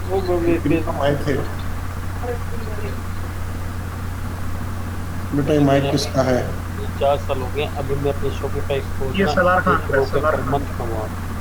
वो मेरे माइक है बेटा, ये मैंने माइक किसका है? 4 साल हो गए। अभी मैं अपने शॉपिफाई खोल ये रहा, सलार खान 1 का है, रुपए सलार पर खान। मंथ कमा रहा।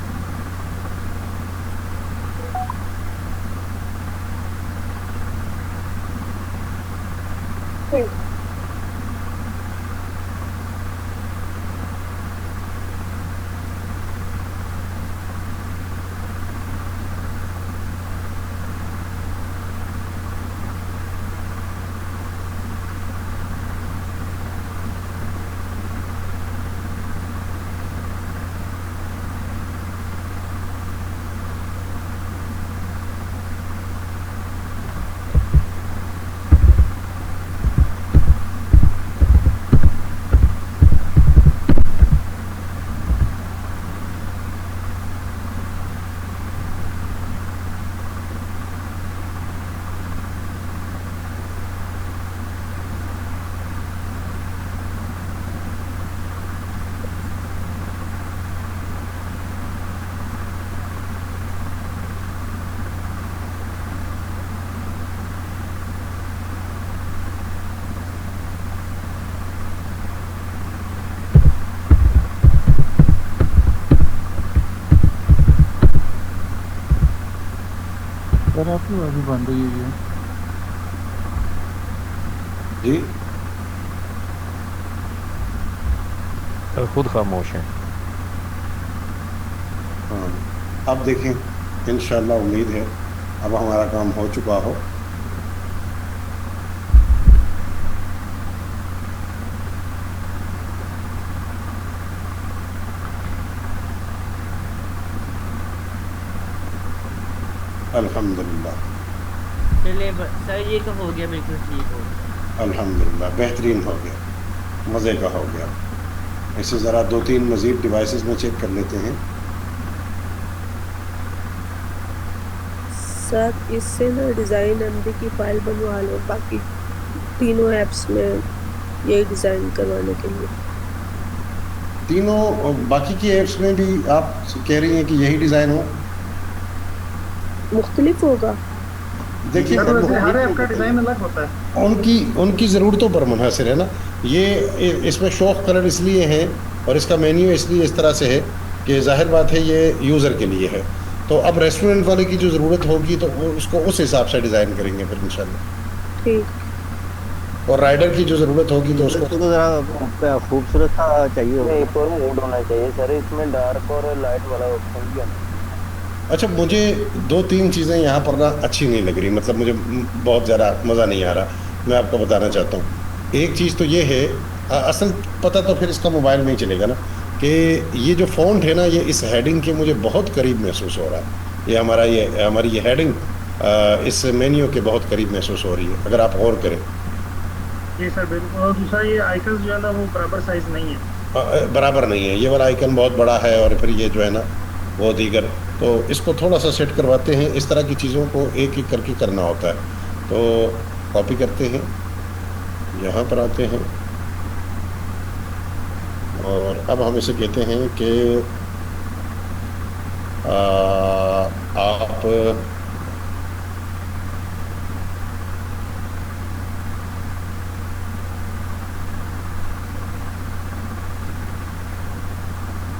सर आपकी आवाज़ भी बंद हुई हुई है। जी। सर खुद खामोश हैं। हाँ, अब देखें, इंशाल्लाह उम्मीद है अब हमारा काम हो चुका हो। अल्हम्दुलिल्लाह। चले सर, ये तो हो गया, बिल्कुल ठीक हो गया। अल्हम्दुलिल्लाह, बेहतरीन हो गया, मज़े का हो गया। इसे ज़रा 2-3 मज़ीद डिवाइसेस में चेक कर लेते हैं। सर इससे ना डिज़ाइन एमडी की फाइल बनवा लो, बाकी तीनों ऐप्स में यही डिज़ाइन करवाने के लिए। तीनों बाकी की ऐप्स में भी आप कह रही हैं कि यही डिज़ाइन हो? मुख्तलिफ होगा। देखिए, सर वैसे हर ऐप का डिज़ाइन अलग होता है। उनकी उनकी ज़रूरतों पर मुनहसर है ना। ये इसमें शौक कलर इसलिए है और इसका मेन्यू इसलिए इस तरह से है कि जाहिर बात है ये यूज़र के लिए है। तो अब रेस्टोरेंट वाले की जो ज़रूरत होगी तो वो उसको उस हिसाब से डिज़ाइन करेंगे फिर इंशाल्लाह। ठीक। और राइडर की जो ज़रूरत होगी तो उसको तो जरा खूबसूरत सा चाहिए होगा। एक और मूड होना चाहिए सर, इसमें डार्क और लाइट वाला ऑप्शन भी है। अच्छा, मुझे 2-3 चीज़ें यहाँ पर ना अच्छी नहीं लग रही, मतलब मुझे बहुत ज़्यादा मज़ा नहीं आ रहा। मैं आपको बताना चाहता हूँ। एक चीज़ तो ये है, असल पता तो फिर इसका मोबाइल में ही चलेगा ना, कि ये जो फ़ॉन्ट है ना, ये इस हेडिंग के मुझे बहुत करीब महसूस हो रहा है। ये हमारी ये हेडिंग इस मेन्यू के बहुत करीब महसूस हो रही है, अगर आप गौर करें। जी सर बिल्कुल। और दूसरा ये आइकन्स जो है ना वो बराबर साइज नहीं है। बराबर नहीं है, ये वाला आइकन बहुत बड़ा है और फिर ये जो है ना वो दीगर। तो इसको थोड़ा सा सेट करवाते हैं। इस तरह की चीज़ों को एक एक करके करना होता है। तो कॉपी करते हैं, यहाँ पर आते हैं और अब हम इसे कहते हैं कि आप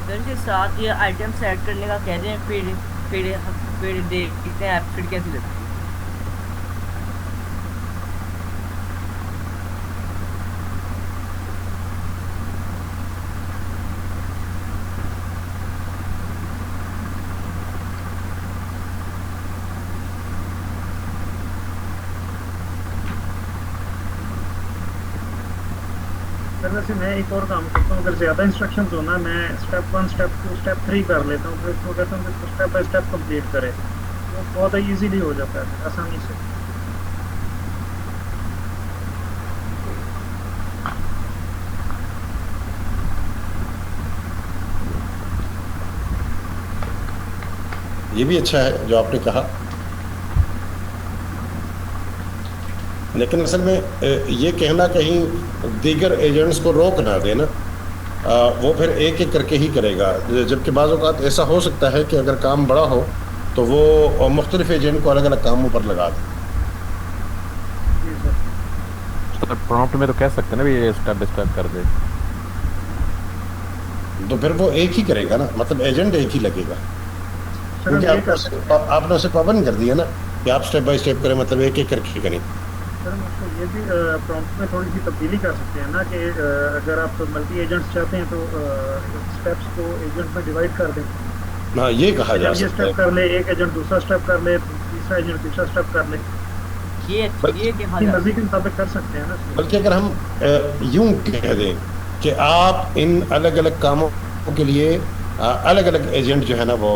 सर के साथ ये आइटम सेट करने का कहते हैं, फिर देखते हैं फिर कैसी लगती है। सर वैसे मैं एक और काम करता हूँ, अगर ज़्यादा इंस्ट्रक्शन हो ना, मैं स्टेप 1 स्टेप 2 स्टेप 3 कर लेता हूँ, फिर इसको कहता हूँ कि स्टेप बाय स्टेप कंप्लीट करें, तो बहुत ईजीली हो जाता है आसानी से। ये भी अच्छा है जो आपने कहा, लेकिन असल में ये कहना कहीं दीगर एजेंट्स को रोक ना देना वो फिर एक एक करके ही करेगा, जबकि बाज़ औक़ात ऐसा हो सकता है कि अगर काम बड़ा हो तो वो मुख्तलिफ एजेंट को अलग अलग कामों पर लगा दे। जी सर। सर प्रॉम्प्ट में तो कह सकते हैं ना भी ये स्टेप बाय स्टेप कर दे, तो फिर वो एक ही करेगा ना, मतलब एजेंट एक ही लगेगा, सर क्योंकि हम ये कर सकते हैं, आपने उसे पाबंद कर दिया ना कि आप स्टेप बाय स्टेप करें, मतलब एक एक करके करें। सर हम उसको ये भी प्रॉम्प्ट में थोड़ी सी तब्दीली कर सकते हैं ना कि अगर आप मल्टी एजेंट्स चाहते हैं तो स्टेप्स को एजेंट में डिवाइड कर दें। हाँ, ये कहा जा जब ये सकता स्टेप है। कर ले, एक एजेंट दूसरा स्टेप कर ले, तीसरा एजेंट तीसरा स्टेप कर ले, ये कहा अपनी जा मर्जी के मुताबिक कर सकते हैं ना। बल्कि अगर हम यूं कह दें कि आप इन अलग अलग कामों के लिए अलग अलग एजेंट जो है ना वो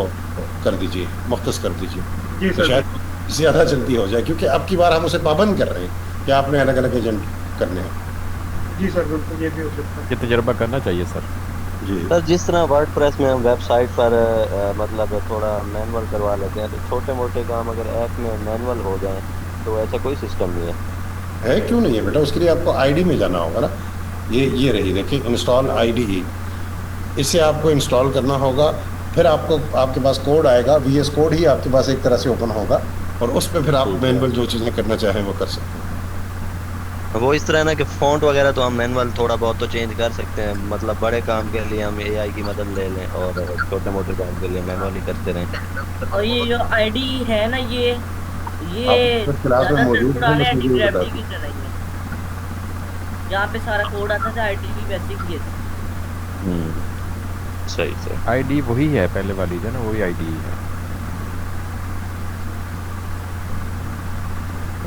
कर दीजिए, मुख्तस कर दीजिए, जी तो सर। शायद ज़्यादा जल्दी हो जाए, क्योंकि अब की बार हम उसे पाबंद कर रहे हैं कि आपने अलग अलग एजेंट करने हैं। जी सर बिल्कुल, ये भी हो सकता है। ये तजर्बा करना चाहिए सर। जी सर जिस तरह वर्डप्रेस में हम वेबसाइट पर मतलब थोड़ा मैनुअल करवा लेते हैं, तो छोटे मोटे काम अगर ऐप में मैनुअल हो जाए तो ऐसा कोई सिस्टम नहीं है। क्यों नहीं है बेटा, उसके लिए आपको आईडी में जाना होगा ना। ये रही, देखिए इंस्टॉल आईडी ही, इसे आपको इंस्टॉल करना होगा, फिर आपके पास कोड आएगा, वीएस कोड ही आपके पास एक तरह से ओपन होगा, और उस पर फिर आप मैनुअल जो चीज़ें करना चाहें वो कर सकते हैं। वो इस तरह है ना कि फ़ॉन्ट वगैरह तो हम मैनुअल थोड़ा बहुत तो चेंज कर सकते हैं, मतलब बड़े काम के लिए हम एआई की मदद ले लें और छोटे मोटे काम के लिए मैनुअली करते रहें। और ये जो आईडी है ना, ये आप फिर क्लास में ज़्यादातर मौजूद हैं, पुराने बस एंटी मुझे बता ग्रेविटी की तरह ही है, जहाँ पे सारा कोड आता था आईडी भी वैसे ही है। सही सही। आईडी वही है पहले वाली जो है ना, वही आईडी है।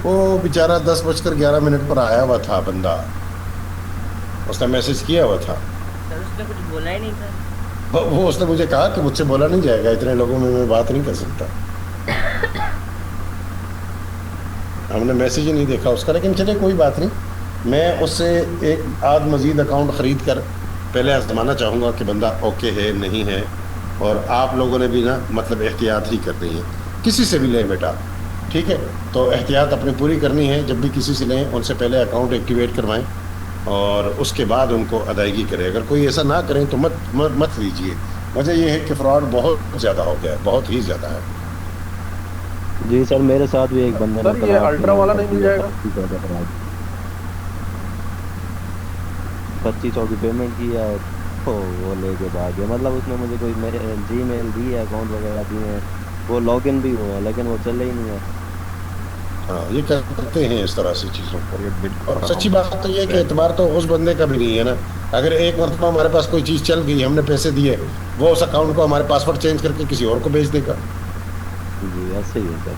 वो बेचारा 10:11 पर आया हुआ था बंदा, उसने मैसेज किया हुआ था, सर उसने कुछ बोला ही नहीं था। वो उसने मुझे कहा कि मुझसे बोला नहीं जाएगा, इतने लोगों में मैं बात नहीं कर सकता। हमने मैसेज ही नहीं देखा उसका, लेकिन चलिए कोई बात नहीं, मैं उससे एक आध मज़ीद अकाउंट ख़रीद कर पहले आजमाना चाहूँगा कि बंदा ओके है नहीं है। और आप लोगों ने भी ना मतलब एहतियात ही करनी है, किसी से भी लें बेटा, ठीक है, तो एहतियात अपनी पूरी करनी है। जब भी किसी से लें उनसे पहले अकाउंट एक्टिवेट करवाएं और उसके बाद उनको अदायगी करें। अगर कोई ऐसा ना करें तो मत लीजिए। वजह यह है कि फ्रॉड बहुत ज़्यादा हो गया है, बहुत ही ज़्यादा है। जी सर, मेरे साथ भी एक बंदे सर ये अल्ट्रा वाला नहीं मिल जाएगा? 2500 की पेमेंट की है तो वो लेके भाग गया, मतलब उसने मुझे कोई मेरे जीमेल दी है, अकाउंट वगैरह दिए हैं, वो लॉगिन भी हुए हैं, लेकिन वो चल ही नहीं है। हाँ, ये करते हैं इस तरह से चीज़ों को। ये बिल्कुल और सच्ची बात तो ये है कि एतबार तो उस बंदे का भी नहीं है ना। अगर एक मरतबा हमारे पास कोई चीज़ चल गई, हमने पैसे दिए, वो उस अकाउंट को हमारे पासवर्ड चेंज करके किसी और को भेज देगा। जी ऐसे ही है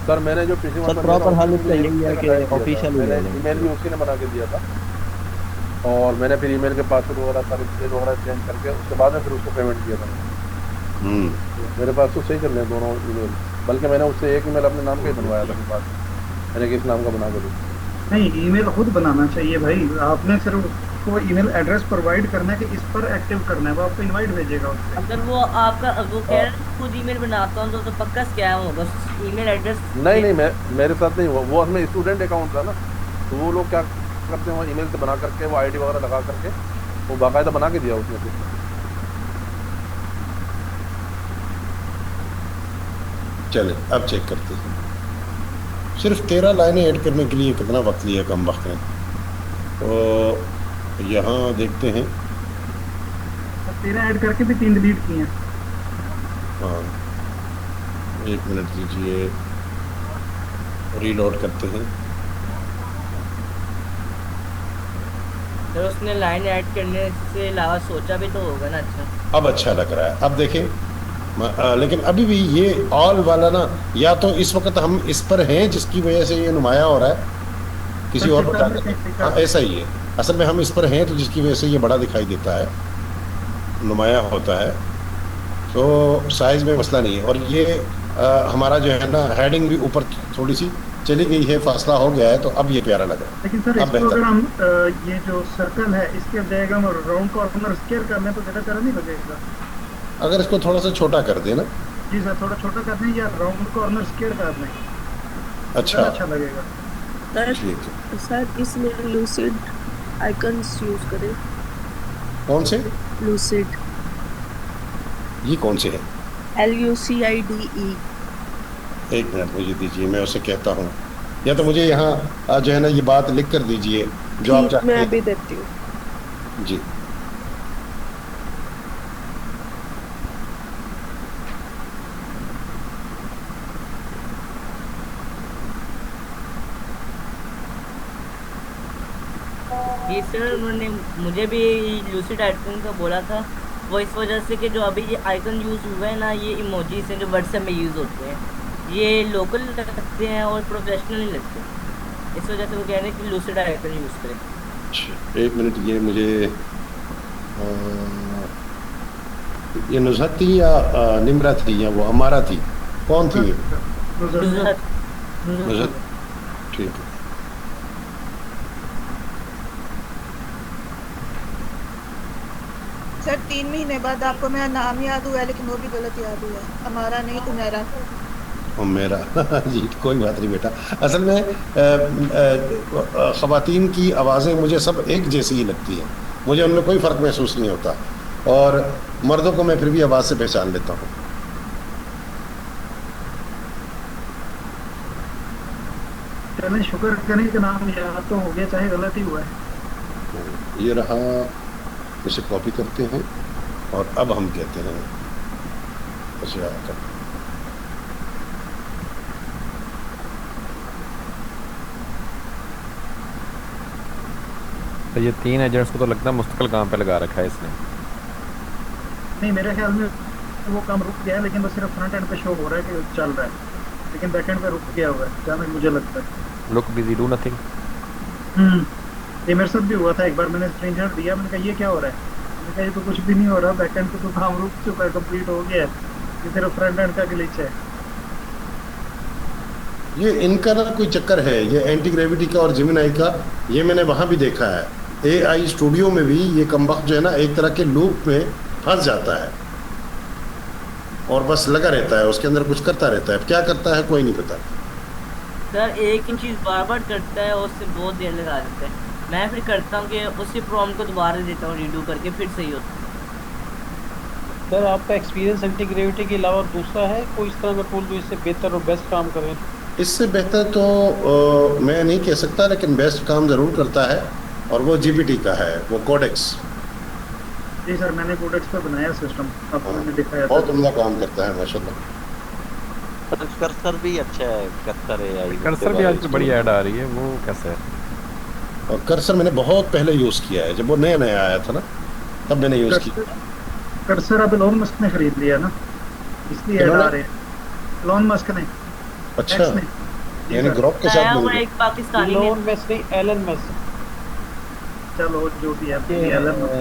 सर मैंने जो पिछली सर प्रॉपर हाल इसका यही है कि ऑफिशियल ईमेल भी उसी ने बना के दिया था, और मैंने फिर ईमेल के पासवर्ड वगैरह सारे डिटेल वगैरह चेंज करके उसके बाद में फिर उसको पेमेंट किया था। मेरे पास तो सही चल रहे हैं दोनों ईमेल, बल्कि मैंने उससे एक ईमेल अपने नाम का ही बनवाया था, बाद मैंने किस नाम का बना कर दिया। नहीं, ईमेल खुद बनाना चाहिए भाई, आपने सिर्फ उसको ईमेल एड्रेस प्रोवाइड करना है कि इस पर एक्टिव करना है, वो आपको इनवाइट भेजेगा उससे। अगर वो आपका वो कह रहे हैं खुद ईमेल बनाता हूँ तो पक्का स्कैम होगा। ईमेल एड्रेस नहीं मैं मेरे साथ नहीं हुआ, वो उसमें स्टूडेंट अकाउंट था ना, तो वो लोग क्या करते हैं, वो ईमेल से बना करके वो आईडी वगैरह लगा करके वो बाकायदा बना के दिया उसने फिर। चले अब चेक करते हैं, सिर्फ 13 लाइनें ऐड करने के लिए कितना वक्त लिया, कम वक्त में। तो यहाँ देखते हैं, 13 ऐड करके भी 3 डिलीट किए हैं। हाँ 1 मिनट दीजिए, रीलोड करते हैं। तो उसने लाइन ऐड करने से अलावा सोचा भी तो होगा ना। अच्छा अब अच्छा लग रहा है, अब देखें। लेकिन अभी भी ये ऑल वाला ना, या तो इस वक्त हम इस पर हैं जिसकी वजह से ये नुमाया हो रहा है, किसी और बता दें। हाँ ऐसा ही है, असल में हम इस पर हैं तो जिसकी वजह से ये बड़ा दिखाई देता है, नुमाया होता है। तो साइज़ में मसला नहीं है। और ये हमारा जो है ना हेडिंग भी ऊपर थोड़ी सी चली गई है, फासला हो गया है, तो अब ये प्यारा लग रहा है। लेकिन सर इसको अगर हम ये जो सर्कल है इसके बजाय हम राउंड कॉर्नर स्केयर कर लें तो ज़्यादा प्यारा नहीं लगेगा? अगर इसको थोड़ा सा छोटा कर दें ना। जी सर, थोड़ा छोटा कर दें या राउंड कॉर्नर स्केयर कर दें, अच्छा लगेगा। ठीक है। सर इसमें लूसिड आइकन्स यूज करें। कौन से? लूसिड, ये कौन से है? LUCIDE। एक मिनट मुझे दीजिए, मैं उसे कहता हूँ, या तो मुझे यहाँ जो है ना ये बात लिख कर दीजिए जो आप ठीक, चाहते मैं हैं। अभी देती हूँ। जी। ये सर उन्होंने मुझे भी लूसिड आइकन का बोला था, वो इस वजह से कि जो अभी ये आइकन यूज़ हुए हैं ना, ये इमोजीज हैं जो व्हाट्सएप में यूज़ होते हैं, ये लोकल लगते हैं और प्रोफेशनल नहीं लगते, इस वजह से वो कह रहे हैं कि लूसिड आइकन यूज़ करें। अच्छा, एक मिनट, ये मुझे ये नुज़हत थी या निम्रा थी या वो अमारा थी, कौन थी? नुज़हत, ठीक है। सर 3 महीने बाद आपको मेरा नाम याद हुआ है, लेकिन वो भी गलत याद हुआ है, हमारा नहीं तुम्हारा। और मेरा जी कोई बात नहीं बेटा, असल में ख़वातीन की आवाज़ें मुझे सब एक जैसी ही लगती हैं, मुझे उनमें कोई फ़र्क महसूस नहीं होता, और मर्दों को मैं फिर भी आवाज़ से पहचान लेता हूँ। चलें, शुक्र करें कि नाम याद तो हो गया, चाहे गलत ही हुआ है। ये रहा, इसे कॉपी करते हैं और अब हम कहते हैं उसे आकर तो ये 3 एजेंट्स को तो लगता है मुस्तकिल काम पे लगा रखा है इसने। नहीं, मेरे ख्याल में वो काम रुक गया है, लेकिन वो सिर्फ फ्रंट एंड पे शो हो रहा है कि चल रहा है, लेकिन बैक एंड पे रुक गया हुआ है, जहाँ तक मुझे लगता है। Look busy do nothing. ये मेरे साथ भी हुआ था एक बार, मैंने स्क्रीनशॉट दिया, मैंने कहा ये क्या हो रहा है, मैंने कहा ये तो कुछ भी नहीं हो रहा, बैक एंड पे तो काम रुक चुका है, कंप्लीट हो गया है, ये सिर्फ फ्रंट एंड का ग्लिच है। ये इनका ना कोई चक्कर है, ये एंटी ग्रेविटी का और जिमिनाई का, ये मैंने वहाँ भी देखा है, AI स्टूडियो में भी ये कमबख्त जो है ना एक तरह के लूप में फंस जाता है और बस लगा रहता है, उसके अंदर कुछ करता रहता है, क्या करता है कोई नहीं पता। सर एक ही चीज़ बार बार करता है और उससे बहुत देर लगा देता है, मैं फिर करता हूँ कि उसी प्रॉम्प्ट को दोबारा देता हूँ रीडू करके, फिर सही होता है। सर आपका एक्सपीरियंस एंटी ग्रेविटी के अलावा दूसरा है कोई इस तरह का टूल जो इससे बेहतर और बेस्ट काम करें? इससे बेहतर तो मैं नहीं कह सकता, लेकिन बेस्ट काम ज़रूर करता है और वो GPT का है, वो कोडेक्स। जी सर, मैंने कोडेक्स पे बनाया सिस्टम, आपको मैंने दिखाया था। बहुत उम्दा काम करता है माशाल्लाह। कर्सर भी अच्छा है, कर्सर है, कर्सर भी आजकल बड़ी ऐड आ रही है, वो कैसे है? और कर्सर मैंने बहुत पहले यूज़ किया है, जब वो नया नया आया था ना, तब मैंने यूज़ किया। कर्सर अब इलोन मस्क ने खरीद लिया ना, इसलिए ऐड आ रहे हैं, इलोन मस्क ने। अच्छा, यानी ग्रुप के साथ मिल एक पाकिस्तानी इलोन मस्क नहीं, एलन मस्क। चलो जो भी है, एलन मस्क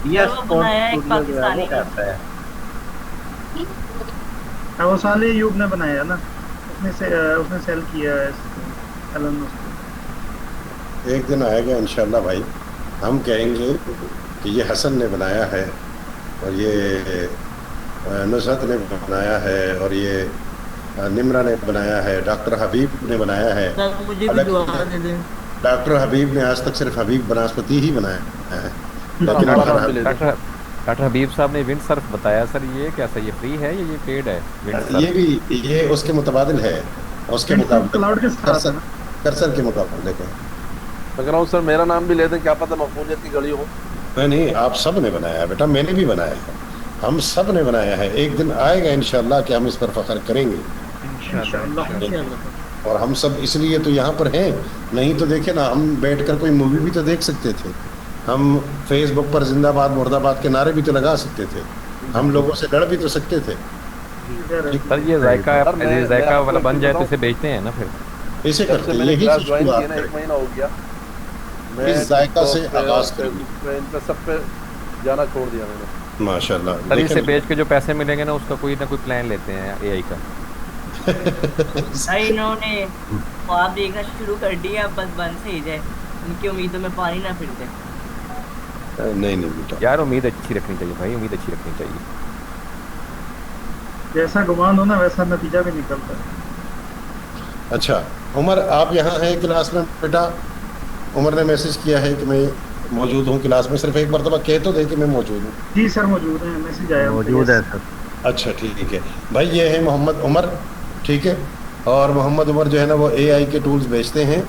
यस, बनाया एक पाकिस्तानी करता है। वो साले यूब ने बनाया ना, उसने सेल किया है एलन मस्क। एक दिन आएगा इंशाल्लाह भाई, हम कहेंगे कि ये हसन ने बनाया है और ये नुसरत ने बनाया है और ये निम्रा ने बनाया है, डॉक्टर हबीब ने बनाया है। मुझे भी दुआ दे दें। डॉक्टर हबीब ने आज तक सिर्फ हबीब बनास्पति ही बनाया है, लेकिन डॉक्टर हबीब साहब ने विंड सर्फ बताया। सर ये कैसा, ये फ्री है या ये पेड है? ये भी, ये उसके मुतबादिल है, उसके मुकाबले कर्सर के मुकाबले के। मैं कह रहा हूँ सर मेरा नाम भी ले दें, क्या पता मकबूलियत की घड़ी हो। नहीं, आप सब ने बनाया है बेटा, मैंने भी बनाया है, हम सब ने बनाया है। एक दिन आएगा इंशाल्लाह कि हम इस पर फख्र करेंगे इंशाल्लाह। और हम सब इसलिए तो यहाँ पर हैं, नहीं तो देखे ना हम बैठकर कोई मूवी भी तो देख सकते थे, हम फेसबुक पर जिंदाबाद मुर्दाबाद के नारे भी तो लगा सकते थे, हम लोगों से लड़ भी तो सकते थे। सर ये जायका वाला बन जाए तो इसे बेचते हैं ना, फिर इसे करते हैं, यही एक महीना हो गया, इस जायका से आगाज करेंगे, इन पे सब पे जाना छोड़ दिया मैंने माशाल्लाह। सर इसे बेच के जो पैसे मिलेंगे ना उसका कोई ना कोई प्लान लेते हैं AI का। भाई इन्होंने ख्वाब देखना शुरू कर दिया, बस बंद से ही जाए, उनकी उम्मीदों में पानी ना फिर जाए। नहीं बेटा यार, उम्मीद अच्छी रखनी चाहिए भाई, उम्मीद अच्छी रखनी चाहिए। जैसा गुमान हो ना वैसा नतीजा भी निकलता है। अच्छा उमर, आप यहाँ हैं क्लास में बेटा? उमर ने मैसेज किया है कि मैं मौजूद हूँ क्लास में, सिर्फ एक मरतबा कह तो दे कि मैं मौजूद हूँ। जी सर मौजूद है, मैसेज आया मौजूद है सर। अच्छा ठीक है भाई, ये है मोहम्मद उमर, ठीक है। और मोहम्मद उमर जो है ना वो एआई के टूल्स बेचते हैं,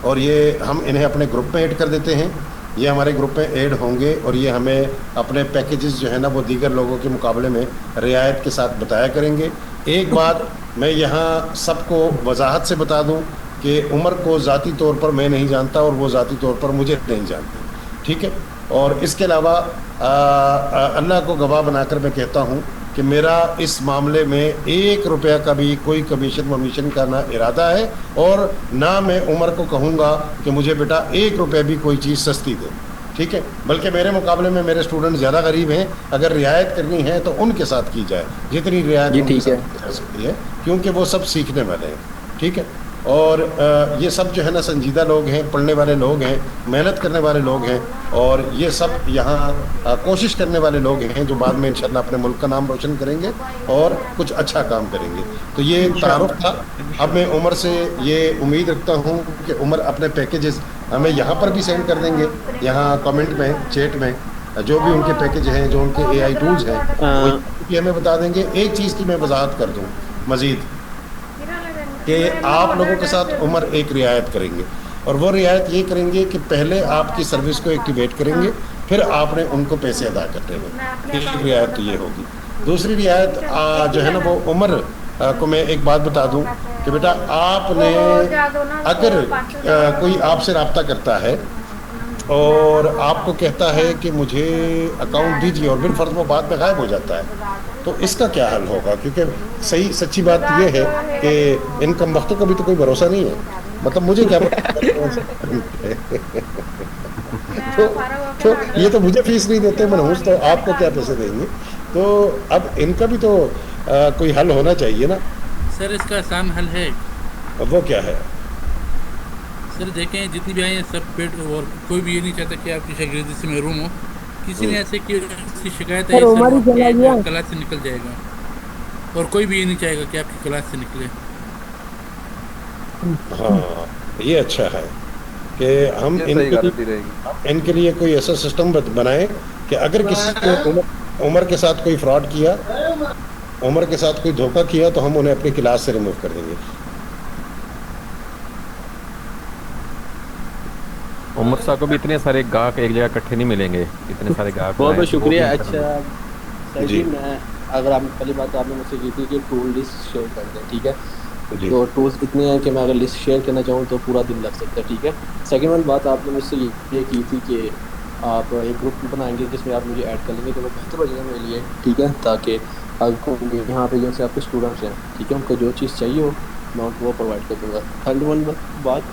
और ये हम इन्हें अपने ग्रुप में ऐड कर देते हैं। ये हमारे ग्रुप में ऐड होंगे और ये हमें अपने पैकेजेस जो है ना वो दीगर लोगों के मुकाबले में रियायत के साथ बताया करेंगे। एक बात मैं यहाँ सबको वजाहत से बता दूँ कि उमर को ज़ाती तौर पर मैं नहीं जानता और वो ज़ाती तौर पर मुझे नहीं जानते, ठीक है। और इसके अलावा अल्लाह को गवाह बनाकर मैं कहता हूँ कि मेरा इस मामले में 1 रुपया का भी कोई कमीशन वमीशन का ना इरादा है, और ना मैं उमर को कहूँगा कि मुझे बेटा 1 रुपया भी कोई चीज़ सस्ती दे, ठीक है। बल्कि मेरे मुकाबले में मेरे स्टूडेंट ज़्यादा गरीब हैं, अगर रियायत करनी है तो उनके साथ की जाए जितनी रियायत उनके साथ की जा सकती है, क्योंकि वो सब सीखने वाले हैं, ठीक है। और ये सब जो है ना संजीदा लोग हैं, पढ़ने वाले लोग हैं, मेहनत करने वाले लोग हैं, और ये सब यहाँ कोशिश करने वाले लोग हैं जो बाद में इंशाल्लाह अपने मुल्क का नाम रोशन करेंगे और कुछ अच्छा काम करेंगे। तो ये तारुफ था। अब मैं उमर से ये उम्मीद रखता हूँ कि उमर अपने पैकेजेस हमें यहाँ पर भी सेंड कर देंगे, यहाँ कमेंट में, चैट में, जो भी उनके पैकेज हैं, जो उनके AI टूल्स हैं वो हमें बता देंगे। एक चीज़ की मैं वजाहत कर दूँ मज़ीद, कि आप लोगों के साथ उमर एक रियायत करेंगे, और वो रियायत ये करेंगे कि पहले आपकी सर्विस को एक्टिवेट करेंगे, फिर आपने उनको पैसे अदा करने हैं। एक रियायत तो ये होगी। दूसरी रियायत जो है ना वो उमर को मैं एक बात बता दूं कि बेटा आपने अगर कोई आपसे रब्ता करता है और आपको कहता है कि मुझे अकाउंट दीजिए और फिर फर्ज वो बाद में गायब हो जाता है, तो इसका क्या हल होगा? क्योंकि सही सच्ची बात यह है कि इन कम वक्तों का भी तो कोई भरोसा नहीं है। मतलब मुझे क्या तो ये तो मुझे फीस नहीं देते मनहूस, तो आपको क्या पैसे देंगे? तो अब इनका भी तो कोई हल होना चाहिए ना सर। इसका आसान हल है। वो क्या है सर? देखें जितनी भी आए हैं सब पेड, और कोई भी ये नहीं चाहता कि आपकी शागिर्दी से महरूम हो। किसी ने ऐसे की शिकायत है सर क्लास से निकल जाएगा, और कोई भी ये नहीं चाहेगा कि आपकी क्लास से निकले। हाँ ये अच्छा है कि हम इनके लिए कोई ऐसा सिस्टम बनाएं कि अगर किसी को उमर के साथ कोई फ्रॉड किया, उमर के साथ कोई धोखा किया, तो हम उन्हें अपनी क्लास से रिमूव कर देंगे। उमर साहब को भी इतने सारे गाहक एक जगह इकट्ठे नहीं मिलेंगे, इतने सारे गाहक। बहुत बहुत शुक्रिया। अच्छा सर जी, मैं अगर आप पहली बात आपने मुझसे की थी कि टूल लिस्ट शेयर कर दें, ठीक है। तो टूल्स इतने हैं कि मैं अगर लिस्ट शेयर करना चाहूँ तो पूरा दिन लग सकता है, ठीक है। सेकंड वन बात आपने मुझसे ये की थी कि आप एक ग्रुप बनाएंगे जिसमें आप मुझे ऐड कर लेंगे, तो वो बेहतर हो जाएगा मेरे लिए, ठीक है। ताकि आपको यहाँ पे जैसे आपके स्टूडेंट्स हैं, ठीक है, उनको जो चीज़ चाहिए हो मैं उनको वो प्रोवाइड कर दूँगा। थर्ड वन बात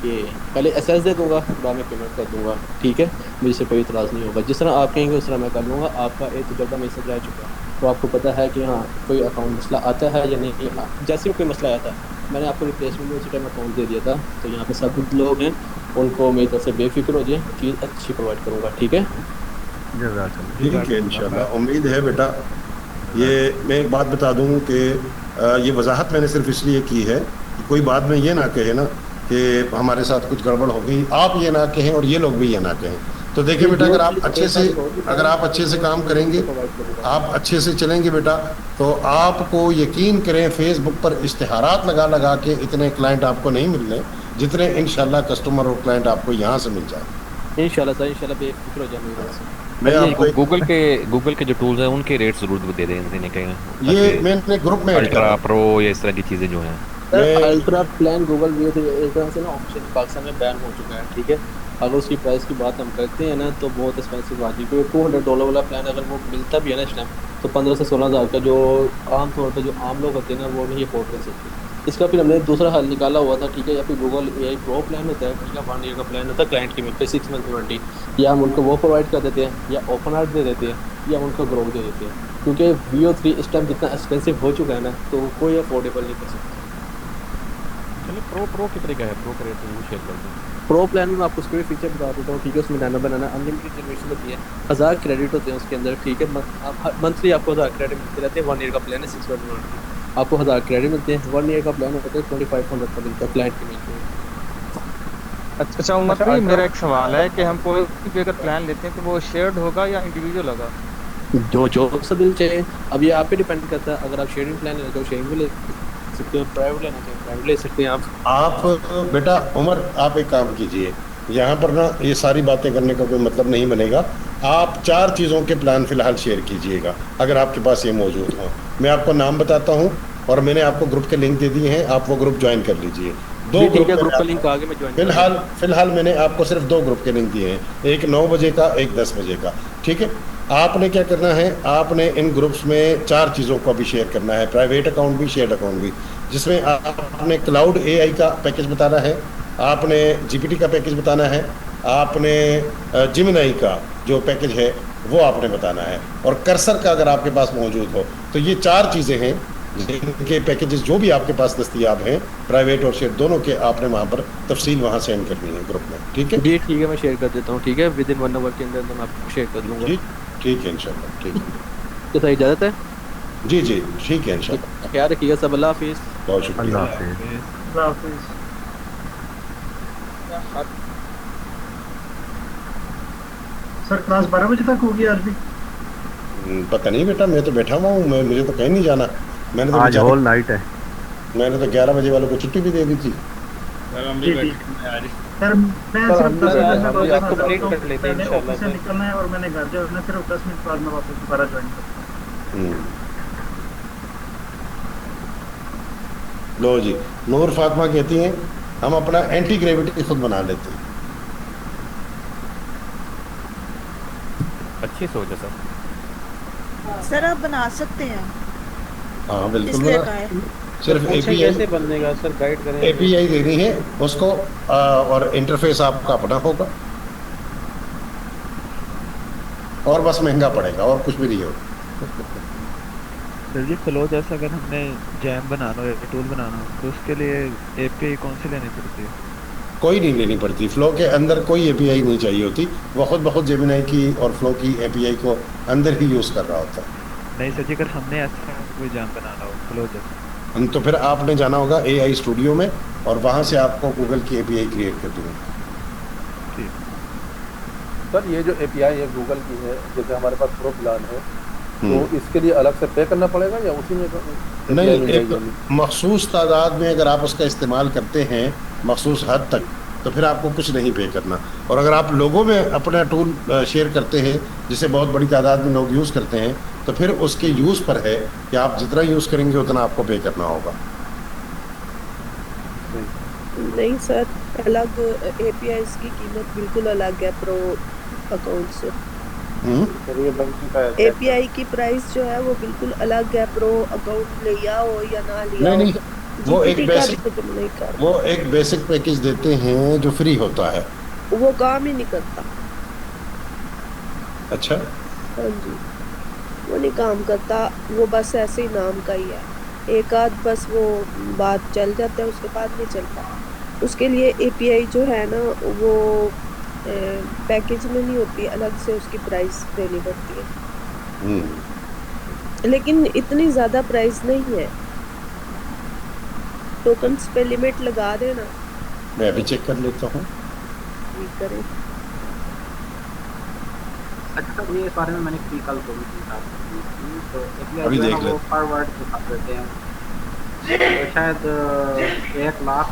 ये पहले एसएस दे दूँगा, बाद में पेमेंट कर दूँगा, ठीक है। मुझसे कोई इतराज़ नहीं होगा। जिस तरह आप कहेंगे उस तरह मैं कर लूँगा। आपका एक तजर्बा मेरे साथ रह चुका है, तो आपको पता है कि हाँ कोई अकाउंट मसला आता है या नहीं। जैसे भी कोई मसला आया था मैंने आपको रिप्लेसमेंट में उसी टाइम अकाउंट दे दिया था। तो यहाँ पे सब लोग हैं, उनको मेरी तरफ से बेफिक्र हो जाए, चीज़ अच्छी प्रोवाइड करूँगा, ठीक है। ठीक है इंशाल्लाह, उम्मीद है बेटा। ये मैं एक बात बता दूँ कि ये वजाहत मैंने सिर्फ इसलिए की है कि कोई बाद में ये ना कहे ना कि हमारे साथ कुछ गड़बड़ हो गई, आप ये ना कहें और ये लोग भी ये ना कहें। तो देखिए बेटा, अगर आप अच्छे से काम करेंगे, आप अच्छे से चलेंगे बेटा, तो आपको यकीन करें फेसबुक पर इश्तिहारात लगा लगा के इतने क्लाइंट आपको नहीं मिलने जितने इंशाल्लाह कस्टमर और क्लाइंट आपको यहाँ से मिल जाए। इंशाल्लाह सर, इंशाल्लाह बेफिक्र हो जाए। मैं आपको गूगल के जो टूल्स हैं उनके रेट जरूर दे देने कहेंगे। ये मैंने ग्रुप में अल्ट्रा प्रो या इस तरह की चीज़ें जो हैं, अल्ट्रा प्लान गूगल भी एक तरह से ना ऑप्शन पाकिस्तान में बैन हो चुका है, ठीक है। अगर उसकी प्राइस की बात हम करते हैं ना तो बहुत एक्सपेंसिव आती है, क्योंकि $200 वाला प्लान अगर वो मिलता भी है ना इस टाइम तो 15 से 16 हज़ार का जो आम तौर पर जो आम लोग होते हैं ना वो नहीं अफोर्ड कर सकते। इसका फिर हमने दूसरा हल निकाला हुआ था, ठीक है। या फिर गूगल AI प्रो प्लान होता है, ठीक है, 1 ईयर का प्लान होता है क्लाइंट की पे 6 मंथ वारंटी, या हम उनको वो प्रोवाइड कर देते हैं, या ओपन आर्ट दे देते हैं, या उनको ग्रो दे देते हैं। क्योंकि VO3 इस टाइम जितना एक्सपेंसिव हो चुका है ना तो कोई अफोर्डेबल नहीं कर सकता। चलिए प्रो कितने का है? प्रो का रेट वो शेयर कर दें। प्रो प्लान में आपको उसके फीचर बता देता हूँ, ठीक है। उसमें नैनो बनाना अनलिमिटेड जनरेशन होती है, 1000 क्रेडिट होते हैं उसके अंदर, ठीक है। मंथली आपको 1000 क्रेडिट मिलते रहते हैं। 1 ईयर का प्लान है 6 मंथ, आपको 1000 क्रेडिट मिलते हैं। 1 ईयर का प्लान होता है 2500 का मिलता है क्लाइंट के मिलते हैं। अच्छा उमर अच्छा भाई, मेरा अल्ट्रा एक सवाल है कि हम कोई भी अगर प्लान लेते हैं तो वो शेयर्ड होगा या इंडिविजुअल होगा? जो जो सा दिल चाहे। अब ये आप पे डिपेंड करता है, अगर आप शेयरिंग प्लान लेना चाहो शेयरिंग भी ले सकते हो, प्राइवेट लेना चाहो प्राइवेट ले सकते हैं आप। बेटा उमर, आप एक काम कीजिए, यहाँ पर ना ये सारी बातें करने का कोई मतलब नहीं बनेगा। आप 4 चीज़ों के प्लान फिलहाल शेयर कीजिएगा, अगर आपके पास ये मौजूद हो। मैं आपको नाम बताता हूँ और मैंने आपको ग्रुप के लिंक दे दिए हैं, आप वो ग्रुप ज्वाइन कर लीजिए। दो जी ठीक है, ग्रुप ग्रुप का लिंक आगे मैं ज्वाइन फिलहाल मैंने आपको सिर्फ 2 ग्रुप के लिंक दिए हैं, एक 9 बजे का, एक 10 बजे का। ठीक है, आपने क्या करना है, आपने इन ग्रुप्स में 4 चीज़ों को भी शेयर करना है, प्राइवेट अकाउंट भी, शेयर्ड अकाउंट भी, जिसमें आपने क्लाउड एआई का पैकेज बताना है, आपने जीपीटी का पैकेज बताना है, आपने जिमिनाई का जो पैकेज है वो आपने बताना है, और कर्सर का अगर आपके पास मौजूद हो। तो ये 4 चीज़ें हैं जिनके पैकेजेस जो भी आपके पास दस्तियाब हैं, प्राइवेट और शेयर दोनों के, आपने वहाँ पर तफसील वहाँ सेंड करनी है ग्रुप में। ठीक है जी ठीक है, मैं शेयर कर देता हूँ। ठीक है, विद इन 1 आवर के अंदर मैं आपको शेयर कर दूँगा। ठीक है इंशाल्लाह। ठीक है, तो सही इजाज़त है? जी जी ठीक है इंशाल्लाह। ख्याल रखिएगा सब। अल्लाह हाफिज़। बहुत शुक्रिया। अल्लाह हाफिज़। सर क्लास 12 बजे तक होगी आज भी? पता नहीं बेटा, मैं तो बैठा हुआ हूँ, मुझे तो कहीं नहीं जाना। मैंने तो आज होल नाइट है। मैंने तो 11 बजे वालों को छुट्टी भी दे दी थी। सर मैं सिर्फ 10 मिनट आपको ब्रेक कर लेते हैं इंशाल्लाह। ऑफिस से निकलना है और मैंने घर जाना है, सिर्फ 10 मिनट बाद में वापस दोबारा ज्वाइन करूँगा। लो जी, नूर फातिमा कहती हैं हम अपना एंटी ग्रेविटी खुद बना लेते हैं। अच्छी सोच है सर। सर आप बना सकते हैं। हाँ बिल्कुल इसलिए बना, कहा है। सिर्फ कैसे एपीआई बनेगा सर, गाइड करें। एपीआई देनी है उसको, और इंटरफेस आपका अपना होगा, और बस महंगा पड़ेगा और कुछ भी नहीं होगा। सर जी फ्लो जैसा अगर हमने जैम बनाना हो या टूल बनाना हो तो उसके लिए एपीआई कौन सी लेनी पड़ती है? कोई नहीं लेनी पड़ती, फ्लो के अंदर कोई एपीआई नहीं चाहिए होती, वो खुद ब खुद जेमिनाई की और फ्लो की एपीआई को अंदर ही यूज़ कर रहा होता है। नहीं सर जी, अगर हमने ऐसा कोई जैम बनाना हो फ्लो जैसा, तो फिर आपने जाना होगा एआई स्टूडियो में और वहाँ से आपको गूगल की एपीआई क्रिएट कर दूँगा। सर ये जो एपीआई है गूगल की है, जैसे हमारे पास प्रो प्लान है, तो इसके लिए अलग से पे करना पड़ेगा या उसी में? नहीं, एक मखसूस तादाद में अगर आप उसका इस्तेमाल करते हैं मखसूस हद तक, तो फिर आपको कुछ नहीं पे करना। और अगर आप लोगों में अपना टूल शेयर करते हैं जिसे बहुत बड़ी तादाद में लोग यूज़ करते हैं, तो फिर उसके यूज़ पर है कि आप जितना यूज़ करेंगे उतना आपको पे करना होगा। नहीं सर, अलग एपीआई की कीमत बिल्कुल अलग है प्रो अकाउंट से। एपीआई की प्राइस जो है वो बिल्कुल अलग है, प्रो अकाउंट लिया हो या ना लिया नहीं, हो। वो एक बेसिक पैकेज देते हैं जो फ्री होता है, वो काम ही नहीं करता। अच्छा हाँ जी, वो नहीं काम करता, वो बस ऐसे ही नाम का ही है, एक आध बस वो बात चल जाता है, उसके बाद नहीं चलता। उसके लिए एपीआई जो है ना वो पैकेज में नहीं होती, अलग से उसकी प्राइस देनी पड़ती है, लेकिन इतनी ज़्यादा प्राइस नहीं है। टोकन्स पे लिमिट लगा देना। मैं अभी चेक कर लेता हूँ। करें। अच्छा, ये इस बारे में मैंने कल को भी तो अभी देख ले। वो पर वर्ड दिखा देते हैं, तो शायद 1 लाख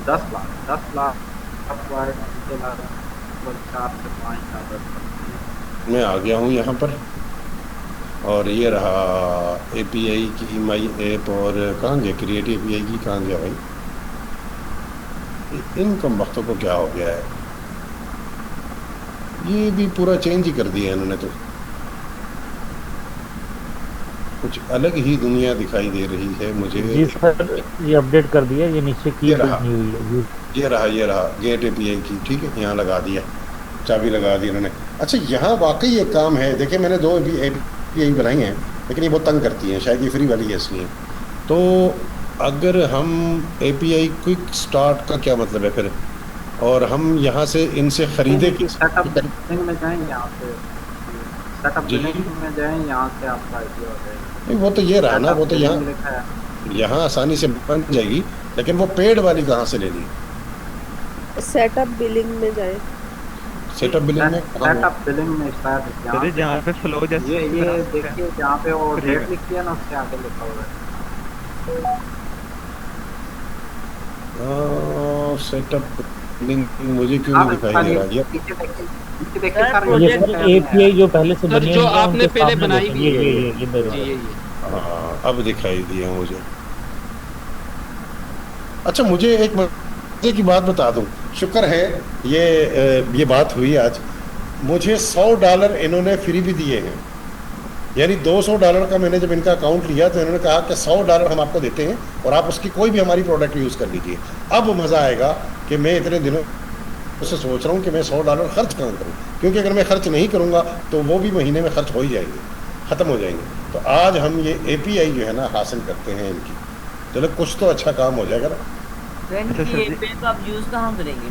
10 लाख वर्ड के बाद 4 से 5 मैं आ गया हूँ यहाँ पर, और ये रहा एपीआई की माई ऐप, और कहाँ गया क्रिएट एपीआई की, कहाँ गया भाई? इन कम वक्तों को क्या हो गया है, ये भी पूरा चेंज ही कर दिया इन्होंने, तो कुछ अलग ही दुनिया दिखाई दे रही है मुझे। जी सर, ये अपडेट कर दिया, ये नीचे की ये रहा, नहीं हुई है। ये रहा गेट एपीआई की। ठीक है, यहाँ लगा दिया, चाबी लगा दी इन्होंने। अच्छा, यहाँ वाकई एक काम है, देखिए मैंने 2 एपीआई बनाई हैं, लेकिन ये बहुत तंग करती हैं, शायद ये फ्री वाली है इसलिए। तो अगर हम एपीआई क्विक स्टार्ट का क्या मतलब है फिर, और हम यहाँ से इनसे खरीदे कि सेटअप में जाएंगे, यहाँ से सेटअप में जाएं, यहाँ से आपका आईडी हो जाएगा। नहीं, वो तो ये रहा ना, वो तो यहाँ आसानी से बन जाएगी, लेकिन वो पेड वाली कहाँ से लेनी? सेटअप बिलिंग में जाए। सेटअप बिलिंग में सेटअप बिलिंग में शायद सर जहाँ पे फ्लो जैसे ये देखिए जहाँ पे वो डेट लिखी है ना उसके आगे लिखा हुआ है सेटअप बिलिंग मुझे क्यों नहीं दिखाई दे रहा है? ये सर एपीआई जो पहले से बनी है जो आपने पहले बनाई हुई है ये हाँ अब दिखाई दिया मुझे। अच्छा मुझे एक मजे की बात बता दूं, शुक्र है ये बात हुई आज। मुझे $100 इन्होंने फ्री भी दिए हैं, यानी $200 का मैंने जब इनका अकाउंट लिया तो इन्होंने कहा कि $100 हम आपको देते हैं और आप उसकी कोई भी हमारी प्रोडक्ट यूज़ कर लीजिए। अब मज़ा आएगा कि मैं इतने दिनों से सोच रहा हूँ कि मैं $100 खर्च कहाँ करूँ, क्योंकि अगर मैं खर्च नहीं करूँगा तो वो भी महीने में खर्च हो ही जाएंगे, ख़त्म हो जाएंगे। तो आज हम ये API जो है ना हासिल करते हैं इनकी, चलो कुछ तो अच्छा काम हो जाएगा ना। तो आप यूज़ कहाँ करेंगे?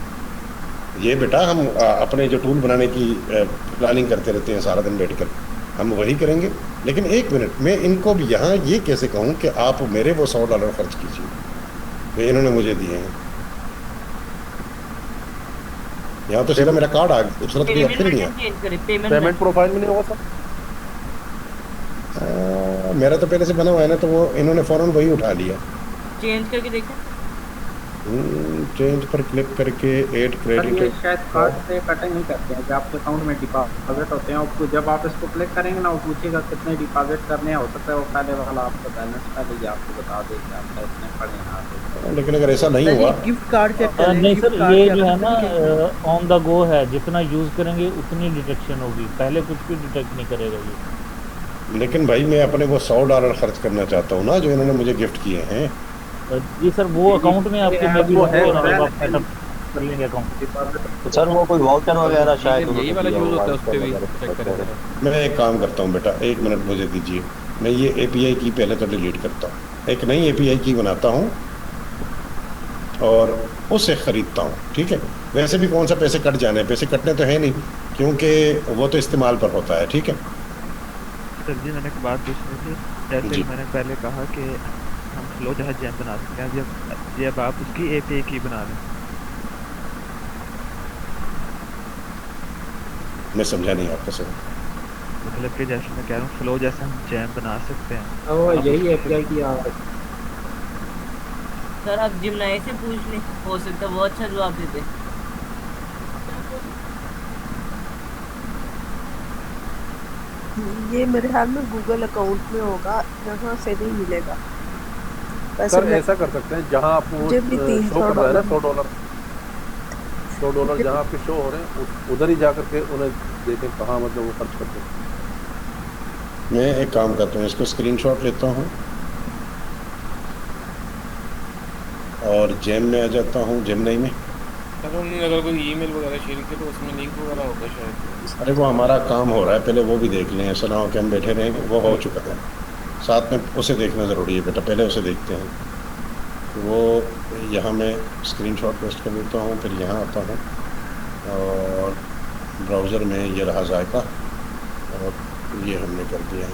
ये बेटा हम अपने जो टूल बनाने की प्लानिंग करते रहते हैं सारा दिन बैठकर, हम वही करेंगे। लेकिन एक मिनट, मैं इनको भी यहाँ ये कैसे कहूँ कि आप मेरे वो $100 खर्च कीजिए, वे इन्होंने मुझे दिए हैं। यहाँ तो सीधा मेरा कार्ड आ गया, दूसरा तो कोई ऑप्शन नहीं है। पेमेंट प्रोफाइल में नहीं होगा सर? मेरा तो पहले से बना हुआ है ना, तो वो इन्होंने फौरन वही उठा लिया। चेंज करके देखा? चेंज पर क्लिक करके ऐड क्रेडिट। ये शायद कार्ड से कटिंग नहीं करते हैं, जब आपके अकाउंट में डिपॉजिट होते हैं आपको, जब आप इसको क्लिक करेंगे ना वो पूछेगा कितने डिपॉजिट करने हैं। हो सकता है वो पहले वाला आपका बैलेंस पहले ही आपको बता दे कि आपने इतने पड़े हैं। लेकिन अगर ऐसा नहीं हुआ, गिफ्ट कार्ड चेक करें। नहीं सर, ये जो है ना ऑन द गो है, जितना यूज करेंगे उतनी डिटेक्शन होगी, पहले कुछ भी डिटेक्ट नहीं करेगा ये। लेकिन भाई मैं अपने वो $100 खर्च करना चाहता हूँ ना जो इन्होंने मुझे गिफ्ट किए हैं। जी सर, वो अकाउंट में आपके में भी सेटअप कर लेंगे अकाउंट। सर वो कोई वाउचर वगैरह शायद यही वाला यूज होता है, उस पे भी चेक करें। मैं एक काम करता हूँ बेटा, 1 मिनट मुझे दीजिए, मैं ये API की पहले तो डिलीट करता हूँ, एक नई API की बनाता हूँ और उसे ख़रीदता हूँ। ठीक है, वैसे भी कौन सा पैसे कट जाने हैं, पैसे कटने तो है नहीं क्योंकि वो तो इस्तेमाल पर होता है। ठीक है सर जी, मैंने एक बात पूछनी थी। जैसे मैंने पहले कहा कि हम फ्लो जहाज जैम बना सकते हैं, जब आप उसकी API की बना रहे हैं। मैं समझा नहीं आपका सर। मतलब कि जैसे मैं कह रहा हूँ फ्लो जैसा हम जैम बना सकते हैं। वो यही API की सर आप जिमनाई से पूछ लें, हो सकता है वो अच्छा जवाब देते। ये मेरे ख्याल में गूगल अकाउंट में होगा, यहाँ से नहीं मिलेगा। सर ऐसा कर सकते हैं, जहाँ आपको वो शो कर रहा है ना $100 जहाँ आपके शो हो रहे हैं उधर ही जाकर के उन्हें देखें कहाँ मतलब वो खर्च करते हैं। मैं एक काम करता हूँ, इसको स्क्रीनशॉट लेता हूँ और जेम में आ जाता हूँ, जेमनाई में। सर उन्होंने अगर कोई ईमेल वगैरह शेयर किया तो उसमें लिंक वगैरह होगा शायद। अरे वो हमारा काम हो रहा है, पहले वो भी देख लें, ऐसा ना हो कि हम बैठे रहेंगे। वो हो चुका है, साथ में उसे देखना ज़रूरी है बेटा, पहले उसे देखते हैं। वो यहाँ मैं स्क्रीनशॉट पेस्ट कर देता हूँ, फिर यहाँ आता हूँ और ब्राउज़र में ये रहा जायका और ये हमने कर दिया है।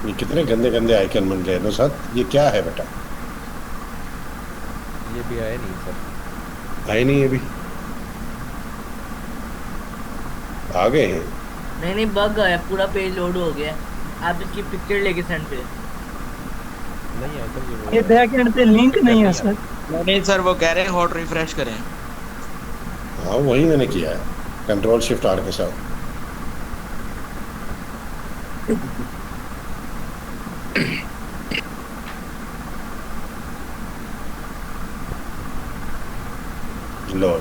ये कितने गंदे गंदे आइकन बन गए ना साथ। ये क्या है बेटा? ये भी आया नहीं सर। आए नहीं, अभी आ गए हैं। नहीं बग आया, पूरा पेज लोड हो गया। आप इसकी पिक्चर लेके सेंड पे। नहीं है सर, ये बैक एंड पे लिंक नहीं है सर। नहीं सर, वो कह रहे हैं हॉट रिफ्रेश करें। हाँ वही मैंने किया है, Ctrl+Shift+R के साथ। लो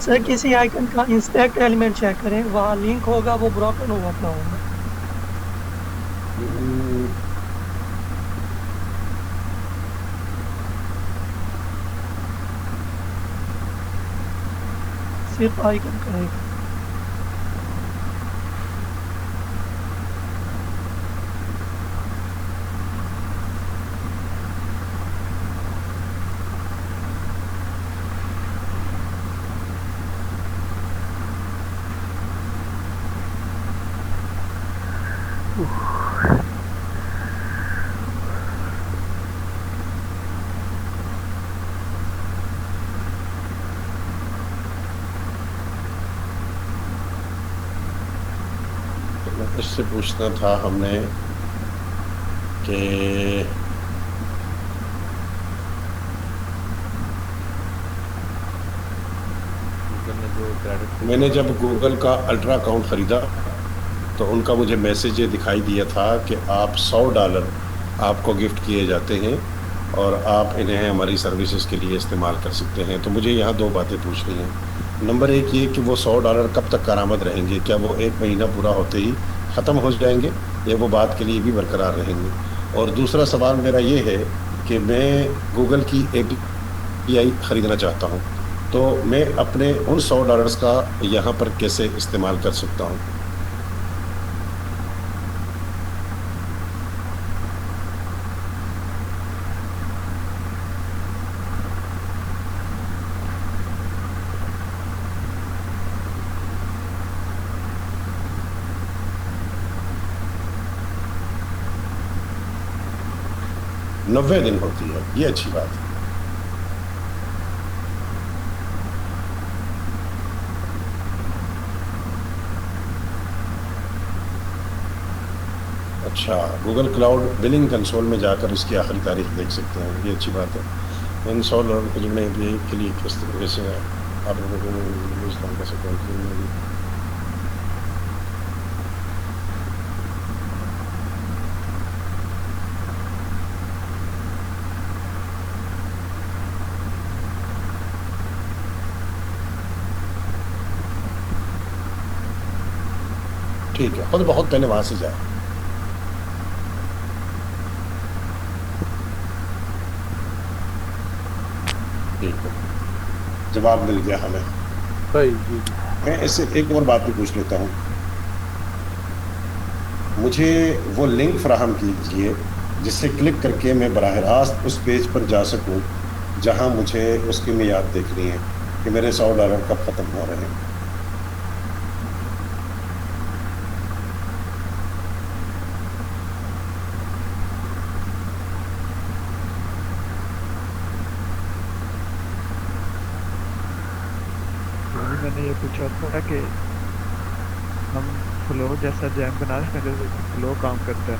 सर किसी आइकन का इंस्पेक्ट एलिमेंट चेक करें, वहाँ लिंक होगा, वो ब्रोकन हुआ अपना होगा। सिर्फ आइकन करेगा। मुझसे पूछना था हमने कि मैंने जब गूगल का अल्ट्रा अकाउंट खरीदा तो उनका मुझे मैसेज ये दिखाई दिया था कि आप $100 आपको गिफ्ट किए जाते हैं और आप इन्हें हमारी सर्विसेज के लिए इस्तेमाल कर सकते हैं। तो मुझे यहाँ दो बातें पूछनी हैं। नंबर एक ये कि वो $100 कब तक कारामद रहेंगे? क्या वो 1 महीना पूरा होते ही ख़त्म हो जाएंगे या वो बात के लिए भी बरकरार रहेंगे? और दूसरा सवाल मेरा ये है कि मैं गूगल की API ख़रीदना चाहता हूँ, तो मैं अपने उन $100 का यहाँ पर कैसे इस्तेमाल कर सकता हूँ? नब्बे दिन होती है, ये अच्छी बात है। अच्छा, गूगल क्लाउड बिलिंग कंसोल में जाकर इसकी आखिरी तारीख देख सकते हैं, ये अच्छी बात है। इन $100 को जुड़ने के लिए किस तरीके से आप लोगों को इस्तेमाल कर सकते हैं? ठीक है, खुद बहुत पहले वहां से जाए। ठीक है, जवाब मिल गया हमें। सही। मैं इससे एक और बात भी पूछ लेता हूँ। मुझे वो लिंक फराहम कीजिए जिससे क्लिक करके मैं बराह रास्त उस पेज पर जा सकूँ जहाँ मुझे उसकी मियाद देखनी है कि मेरे $100 कब ख़त्म हो रहे हैं। मैंने ये पूछा था कि हम फ्लो जैसा जैम बना सकते हैं, जैसे फ्लो काम करता है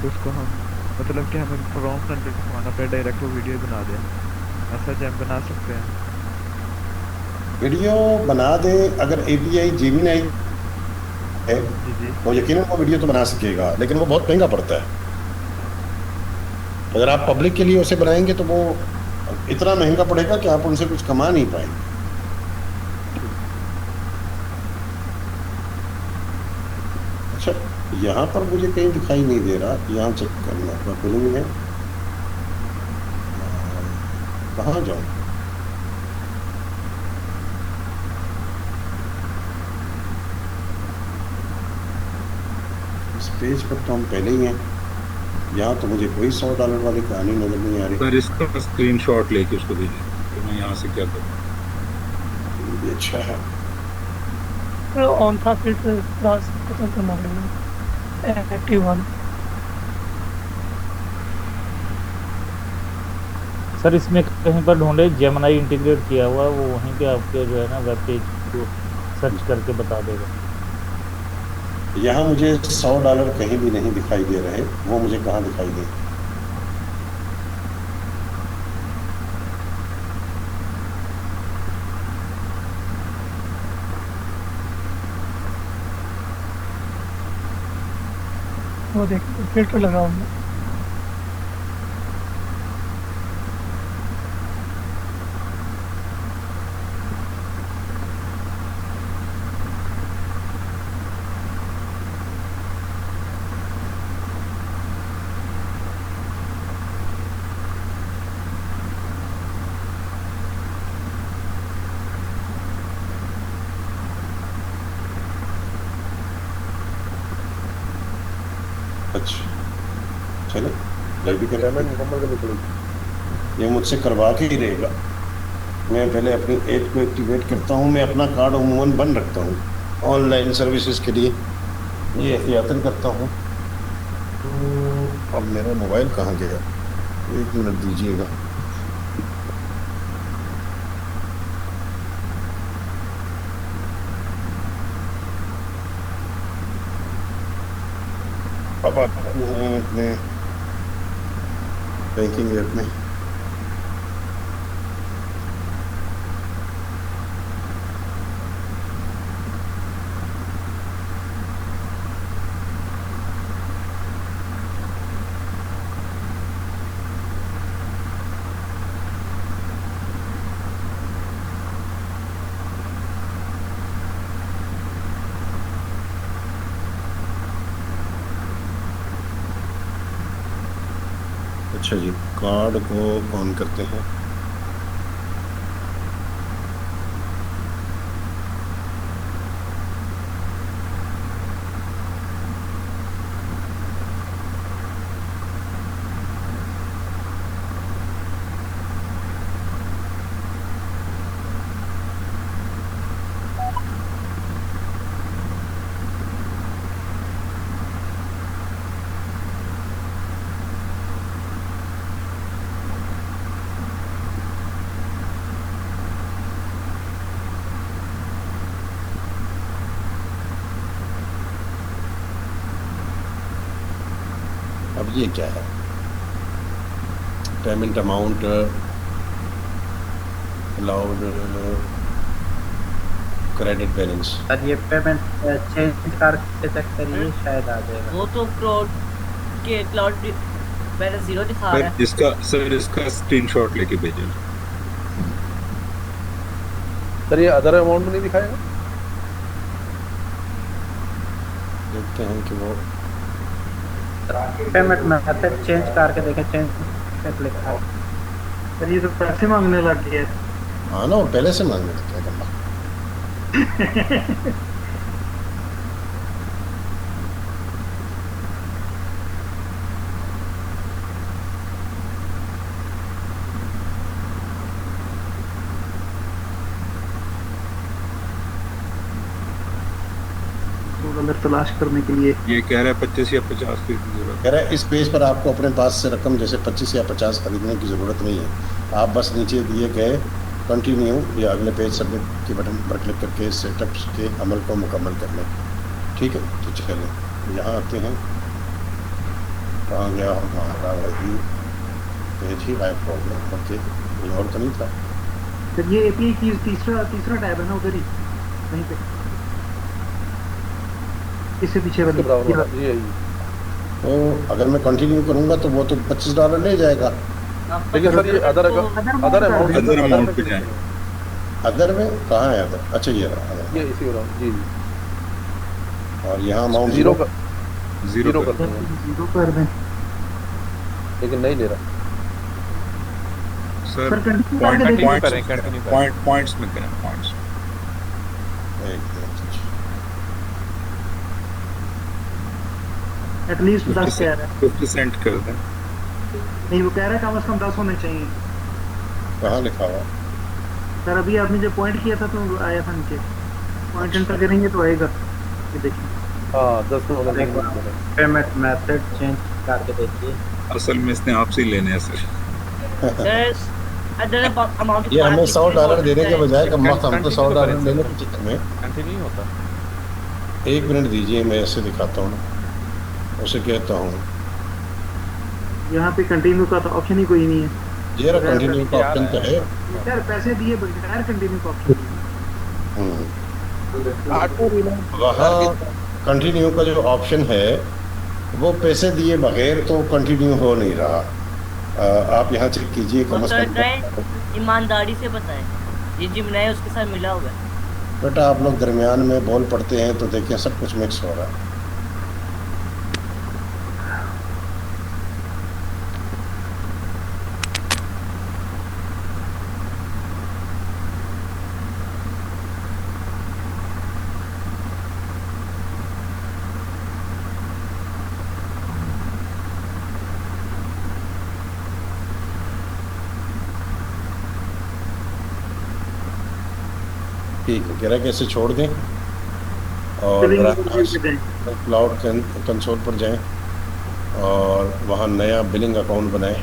तो उसको हम मतलब कि हमें प्रॉम्प्ट ना लिखवाना पे डायरेक्ट वो वीडियो बना दें, ऐसा जैम बना सकते हैं? वीडियो बना दे अगर API जेमिनी है तो यकीनन वो वीडियो तो बना सकेगा, लेकिन वो बहुत महंगा पड़ता है। अगर आप पब्लिक के लिए उसे बनाएंगे तो वो इतना महंगा पड़ेगा कि आप उनसे कुछ कमा नहीं पाएंगे। अच्छा, यहाँ पर मुझे कहीं दिखाई नहीं दे रहा, यहाँ चेक करना बिलिंग है, कहाँ जाऊँ? इस पेज पर तो हम पहले ही हैं, यहाँ तो मुझे कोई $100 वाली कहानी नजर नहीं आ रही। सर इसका स्क्रीनशॉट लेके उसको दीजिए तो मैं यहाँ से क्या करूँ। ये अच्छा है। ऑन था फिल्टर क्लास खत्म करना पड़ेगा, एक्टिव वन। सर इसमें कहीं पर ढूंढे जेमिनी इंटीग्रेट किया हुआ, वो वहीं पे आपके जो है ना वेब पेज को सर्च करके बता देगा। यहाँ मुझे $100 कहीं भी नहीं दिखाई दे रहे, वो मुझे कहाँ दिखाई दे? वो देख फिल्टर लगा हुआ। अच्छा चलो, लाइव भी करें। मुकम्मल करनी पड़ेगी। ये मुझसे करवा के ही रहेगा। मैं पहले अपनी ऐप को एक्टिवेट करता हूँ। मैं अपना कार्ड अमूमन बंद रखता हूँ ऑनलाइन सर्विसेज के लिए, ये एहतियातन करता हूँ। तो अब मेरा मोबाइल कहाँ गया? 1 मिनट दीजिएगा। अब आते हैं अपने बैंकिंग ऐप में। अच्छा जी, कार्ड को ऑन करते हैं। अब ये क्या है? Payment amount allowed, credit balance. Sir ये पेमेंट चेंज करके चेक करिए, शायद आ जाएगा। वो तो क्लाउड बैलेंस 0 दिखा रहा है। इसका स्क्रीनशॉट लेके भेजो। सर ये अदर अमाउंट में नहीं दिखाएगा? देखते हैं कि वो पेमेंट मेथड चेंज करके देखें, चेंज पे क्लिक कर। सर ये तो पैसे मांगने लग गया। हाँ ना, वो पहले से मांगने लग गया करना। डॉलर तलाश करने के लिए ये कह रहा है 25 या 50 की जरूरत। कह रहा है इस पेज पर आपको अपने पास से रकम जैसे 25 या 50 खरीदने की ज़रूरत नहीं है। आप बस नीचे दिए गए कंटिन्यू या अगले पेज सबमिट के बटन पर क्लिक करके सेटअप के अमल को मुकम्मल कर लें। ठीक है, तो चलिए यहाँ आते हैं। कहाँ गया हमारा वही पेज ही लाइव प्रॉब्लम ओके, ये और तो नहीं था। सर ये एपीआई की तीसरा टैब है ना, उधर ही कहीं पे इससे पीछे वाली। तो अगर मैं कंटिन्यू करूंगा तो वो तो $25 ले जाएगा। देखिए सर ये अदर अमाउंट पे जाएं। अदर में कहाँ है अदर? अच्छा ये रहा, ये इसी रहा जी। और यहाँ अमाउंट जीरो कर दें, लेकिन नहीं ले रहा सर। पॉइंट्स में करें, पॉइंट्स। एटलीस्ट 10 कह रहा है। 50 सेंट कर दें। नहीं, वो कह रहा है कम से कम 10 होने चाहिए। कहाँ लिखा हुआ? सर अभी आपने जब पॉइंट किया था तो आया था नीचे। पॉइंट एंटर करेंगे तो आएगा, ये देखिए। हाँ 10 पेमेंट मेथड चेंज करके देखिए। असल में इसने आपसे ही लेने हैं सर। ये हमें $100 देने के बजाय कम वक्त हमको $100 लेने के चक्कर में कंटिन्यू होता। 1 मिनट दीजिए, मैं ऐसे दिखाता हूँ, उसे कहता हूँ। यहाँ पे कंटिन्यू का तो ऑप्शन ही कोई नहीं है। ये रहा कंटिन्यू का ऑप्शन तो है यार, पैसे दिए बगैर कंटिन्यू का ऑप्शन। वहाँ कंटिन्यू का जो ऑप्शन है वो पैसे दिए बगैर तो कंटिन्यू हो नहीं रहा। आप यहाँ चेक कीजिए कम से कम। ईमानदारी से बताएं, ये जिम नया उसके साथ मिला हुआ है। बेटा आप लोग दरमियान में बोल पड़ते हैं तो देखिए सब कुछ मिक्स हो रहा है। ठीक है, कह रहा है कि इसे छोड़ दें और क्लाउड कंसोल पर जाएं और वहाँ नया बिलिंग अकाउंट बनाएं।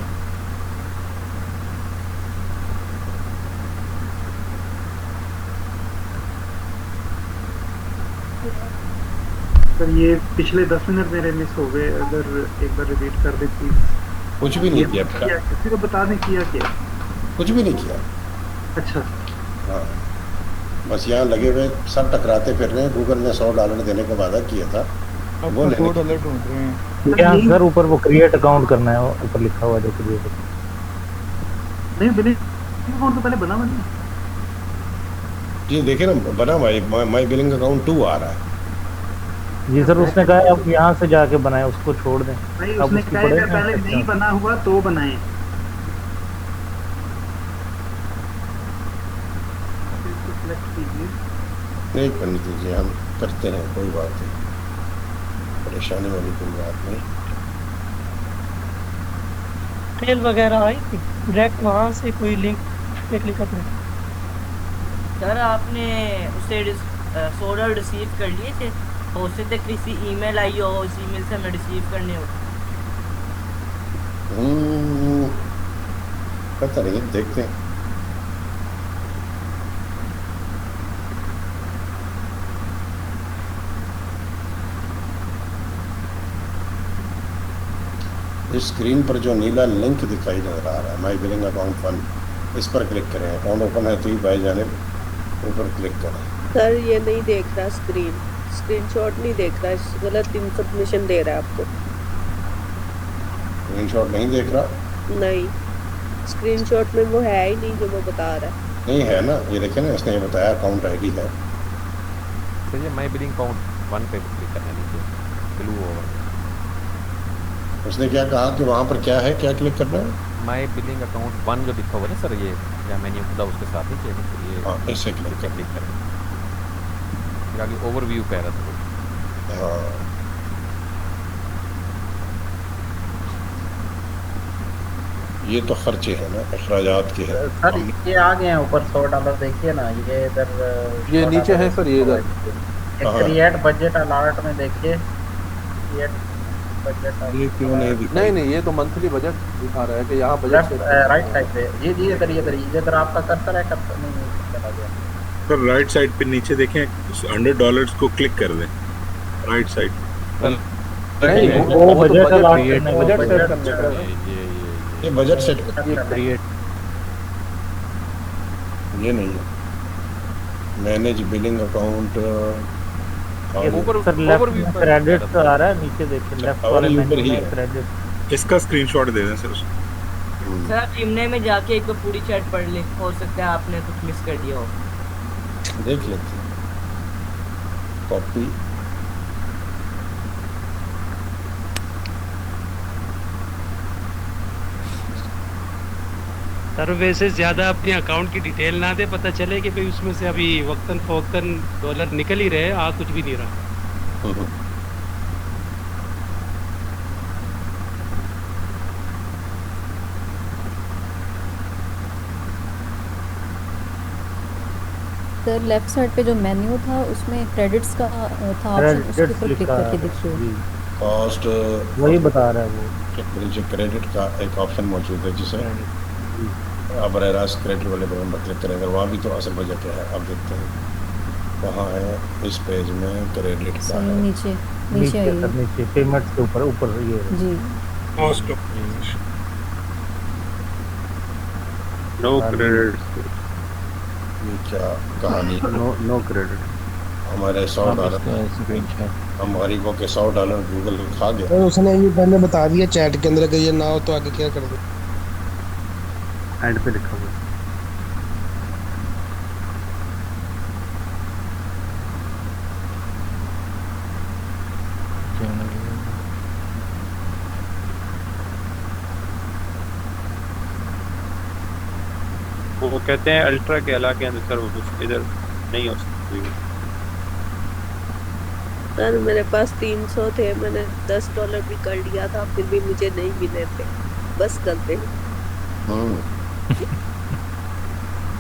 सर ये पिछले 10 मिनट मेरे मिस हो गए, अगर एक बार रिपीट कर दे प्लीज। कुछ भी नहीं किया बेटा, किसी को बता दें किया क्या? कुछ भी नहीं किया। अच्छा हाँ, बस यहाँ लगे हुए सब टकराते फिर रहे हैं। गूगल ने $100 देने का वादा किया था, वो लेने $100 ढूंढ रहे हैं। यहाँ सर ऊपर वो क्रिएट अकाउंट करना है, ऊपर लिखा हुआ है जो क्रिएट। नहीं बिलिंग अकाउंट तो पहले बना हुआ नहीं। जी देखिए ना, बना माई बिलिंग अकाउंट 2 आ रहा है। जी सर, उसने कहा अब यहाँ से जाके बनाए, उसको छोड़ दें। नहीं अब उसने उसकी कहा पड़ेगा अगर पहले नहीं बना हुआ तो बनाए। नहीं करने दीजिए, हम करते हैं, कोई बात नहीं, परेशानी वाली कोई बात नहीं। मेल वगैरह आई थी डायरेक्ट वहाँ से, कोई लिंक पे क्लिक करना। सर आपने उसे $100 रिसीव कर लिए थे? हो सकता है किसी ईमेल आई हो, उस ईमेल से हमें रिसीव करने हो। पता नहीं, देखते हैं। इस स्क्रीन पर जो नीला लिंक दिखाई नजर आ रहा है, माई बिलिंग अकाउंट 1, इस पर क्लिक करें। अकाउंट ओपन है तो ही बाई जाने ऊपर क्लिक करें। सर ये नहीं देख रहा स्क्रीनशॉट नहीं देख रहा, गलत इंफॉर्मेशन दे रहा है आपको। स्क्रीनशॉट नहीं देख रहा? नहीं, स्क्रीनशॉट में वो है ही नहीं जो वो बता रहा है। नहीं है ना, ये देखें ना, इसने ये बताया अकाउंट आईडी है। तो ये माई बिलिंग अकाउंट 1 पे क्लिक करना है, नीचे ब्लू होगा। उसने क्या कहा कि वहाँ पर क्या है, क्या क्लिक करना है? माई बिलिंग अकाउंट 1 जो लिखा हुआ है ना सर, ये या मेन्यू खुदा उसके साथ ही चाहिए, तो ये हाँ इससे क्लिक करें। आगे ओवरव्यू कह रहा था। हाँ ये तो खर्चे हैं ना, अखराजात के हैं। सर ये आ गए हैं ऊपर $100, देखिए ना ये इधर। ये नीचे है सर, ये इधर क्रिएट बजट अलर्ट में देखिए, क्रिएट बजट। ये क्यों नहीं दिखा? नहीं ये तो मंथली बजट दिखा रहा है कि यहाँ बजट राइट साइड पे ये इधर आपका कर्सर है, कर्सर नहीं चला गया सर। राइट साइड पे नीचे देखें, $100 को क्लिक कर दें राइट साइड। वो बजट सेट करने का, ये बजट सेट क्रिएट, ये नहीं है। मैनेज बिलिंग अकाउंट ऊपर क्रेडिट आ रहा है, नीचे देखिए लेफ्ट वाले मेन्यू में क्रेडिट। इसका स्क्रीनशॉट दे दें सर उसको। सर आप चिमने में जाके एक बार पूरी चैट पढ़ ले, हो सकता है आपने कुछ मिस कर दिया हो। देख लेते हैं, कॉपी। सर वैसे ज़्यादा अपने अकाउंट की डिटेल ना दे, पता चले कि भाई उसमें से अभी वक्तन फ़ौक्तन डॉलर निकल ही रहे, आ कुछ भी नहीं रहा। सर लेफ्ट साइड पे जो मेन्यू था उसमें क्रेडिट्स का था ऑप्शन, उसके ऊपर क्लिक करके देखिए। कॉस्ट वही बता रहा है वो। नीचे क्रेडिट का एक ऑप्शन मौजूद है जिसे आप बराह रास्त क्रेडिट वाले बटन पर क्लिक करें। अगर वहाँ भी तो असल वजह क्या है आप देखते हैं वहाँ है, इस पेज में क्रेडिट का है। नीचे नीचे पेमेंट्स के ऊपर ये जी कॉस्ट नो क्रेडिट। ये क्या कहानी? No credit. हमारे $100 हमारी वो के $100 गूगल खा गया। तो उसने ये पहले बता दिया चैट के अंदर कि ये ना हो तो आगे क्या कर दो। एंड पे लिखा हुआ वो कहते हैं अल्ट्रा के अला के अंदर सर इधर नहीं हो सकती। सर मेरे पास 300 थे, मैंने $10 भी कर लिया था, फिर भी मुझे नहीं मिले थे। बस करते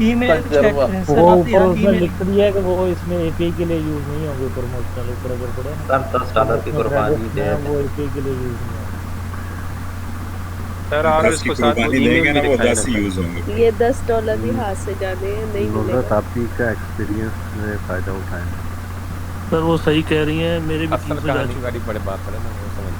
ईमेल चेक करें सर। वो ऊपर उसमें लिख दिया है कि वो इसमें एपीआई के लिए यूज नहीं होंगे, प्रमोशनल ऊपर अगर पड़े सर $10 की कुर्बानी दे वो एपीआई के लिए यूज नहीं होंगे। सर आप इसको साथ में देंगे ना, वो 10 यूज होंगे। ये $10 भी हाथ से जाने हैं, नहीं मिलेगा। आप ही का एक्सपीरियंस में फायदा उठाएं। सर वो सही कह रही हैं, मेरे भी असल 300 जा कहानी चुके वाली बड़े बात है ना, वो समझ।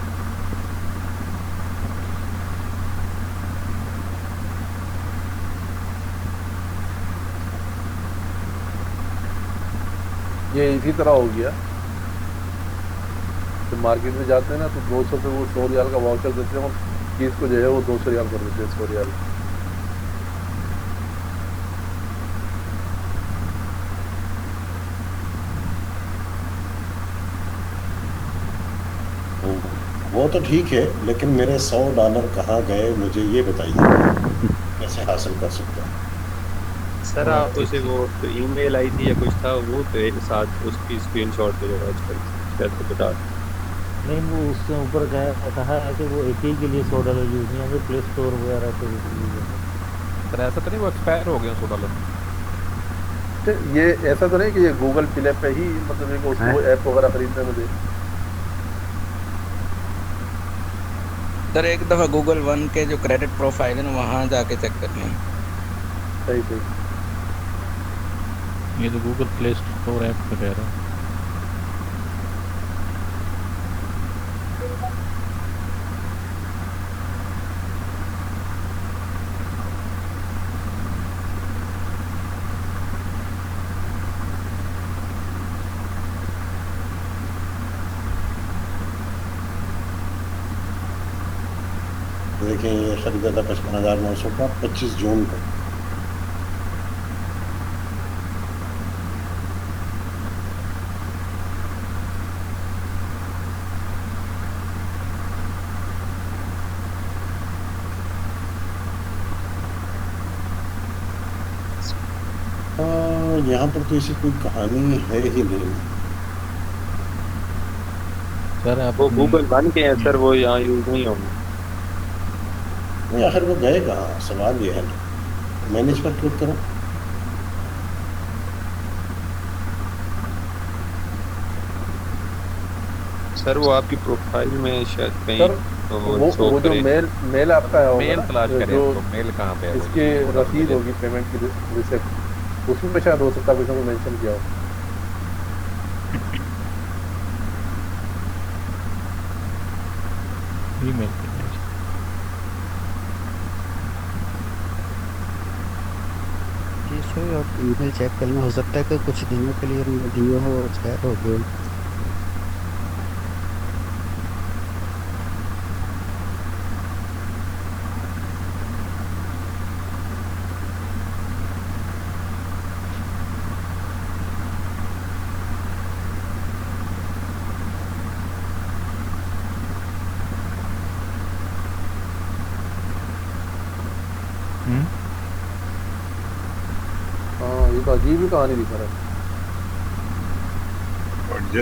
ये इसी तरह हो गया, तो मार्केट में जाते हैं ना तो 200 पे वो 100 रियाल का वाउचर देते हैं और चीज को जो है वो 200 रियाल कर देते हैं, 100 रियाल। वो तो ठीक है, लेकिन मेरे $100 कहाँ गए मुझे ये बताइए, कैसे हासिल कर सकता हूँ? सर आप उसे वो तो ईमेल आई थी या कुछ था, वो तो एक साथ उसकी स्क्रीनशॉट वगैरह आजकल शायद तो बता। नहीं, वो उससे ऊपर कहा है कि वो एक ही के लिए $100 यूज़ नहीं होंगे, प्ले स्टोर वगैरह पे यूज़ होंगे। सर ऐसा तो नहीं वो एक्सपायर हो गया $100? तो ये ऐसा तो नहीं कि ये गूगल प्ले पे ही मतलब एक उसको ऐप वगैरह खरीदने में दे। सर एक दफ़ा गूगल वन के जो क्रेडिट प्रोफाइल है ना वहाँ जाके चेक कर लें। सही सही। ये तो गूगल प्ले स्टोर ऐप पे कह रहा है। देखिए ये खरीदा था 55,900 का 25 जून को। यहाँ पर तो ऐसी कोई कहानी है ही नहीं सर। आप वो गूगल वन के हैं सर, वो यहाँ यूज नहीं होंगे। नहीं, आखिर वो गए कहाँ, सवाल ये है ना। मैनेज पर क्लिक करो। सर वो आपकी प्रोफाइल में शायद कहीं सर तो वो जो मेल आपका है मेल होगा तलाश ना, करें जो तो मेल कहाँ पे है वो? इसकी रसीद होगी पेमेंट की रिसिप्ट, उसमें शायद हो सकता है किसी को मेंशन किया हो। ईमेल जी सर, आप ईमेल चेक कर लें, हो सकता है कि कुछ दिनों के लिए दिए हो और एक्सपायर हो गए। हाँ ये तो अजीब ही कहानी दिखा रहा है।